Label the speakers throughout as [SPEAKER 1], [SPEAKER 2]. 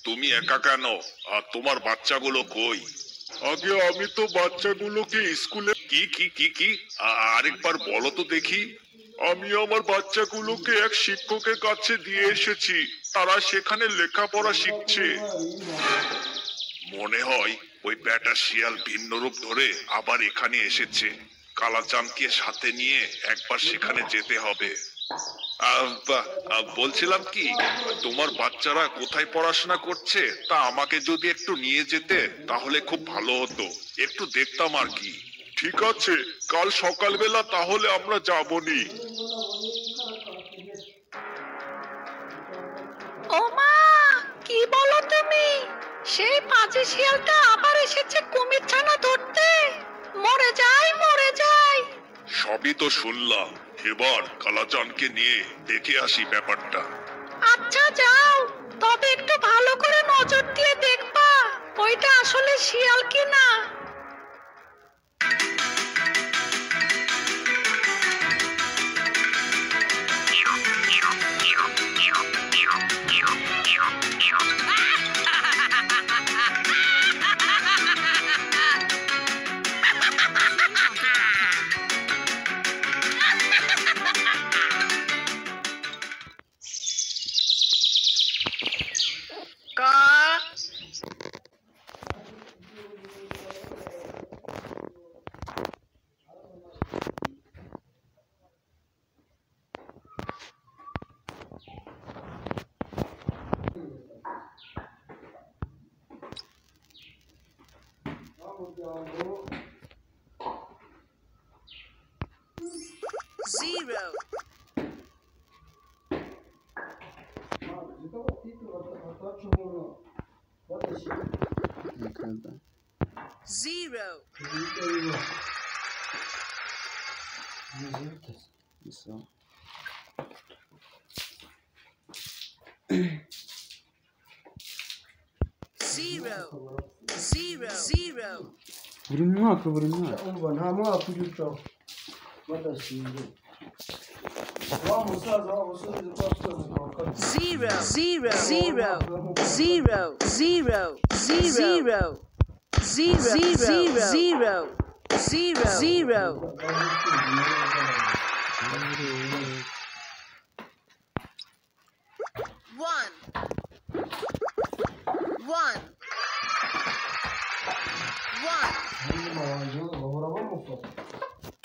[SPEAKER 1] তুমি একা কেন? আর তোমার বাচ্চাগুলো কই? আগে আমি তো বাচ্চাগুলোকে স্কুলে কি কি কি কি আরেকবার বলো তো দেখি। আমি আমার বাচ্চাগুলোকে এক শিক্ষকের কাছে দিয়ে এসেছি, তারা সেখানে লেখাপড়া শিখছে। মনে হয় ওই ব্যাটা শিয়াল ভিন্ন রূপ ধরে আবার এখানে এসেছে। কালাচাঁদকে সাথে নিয়ে একবার সেখানে যেতে হবে। বলছিলাম কি, তোমার বাচ্চারা কোথায় পড়াশোনা করছে তা আমাকে যদি একটু নিয়ে যেতে তাহলে খুব ভালো হতো, একটু দেখতাম আর কি। ঠিক আছে, কাল সকালবেলা তাহলে আমরা যাবনি।
[SPEAKER 2] ও মা, কি বলো তুমি? সেই পাজি শিয়ালটা আবার এসেছে কুমির ছানা ধরতে। মরে যাই মরে যাই।
[SPEAKER 1] সবই তো শুনলাম, এবার কালাচাঁদকে নিয়ে দেখে আসি ব্যাপারটা।
[SPEAKER 2] আচ্ছা যাও, তবে একটু ভালো করে নজর দিয়ে দেখবা ওইটা আসলে শিয়াল কিনা।
[SPEAKER 3] Zero. Zero. Zero. Zero. Zero.
[SPEAKER 4] Burimwaka
[SPEAKER 5] umva nta mwaka uriho badashinzwe wa musaza w'abasore twafite
[SPEAKER 3] Zero. Zero. Zero. Zero. Zero. Zero. Zero. Zero. Zero. Zero. One. One. One.
[SPEAKER 5] bahora bamufata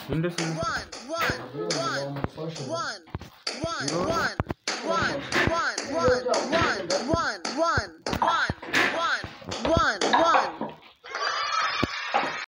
[SPEAKER 4] One.
[SPEAKER 3] One. One. One. One. One. One. One. One. One. One. One. One. One. One. One.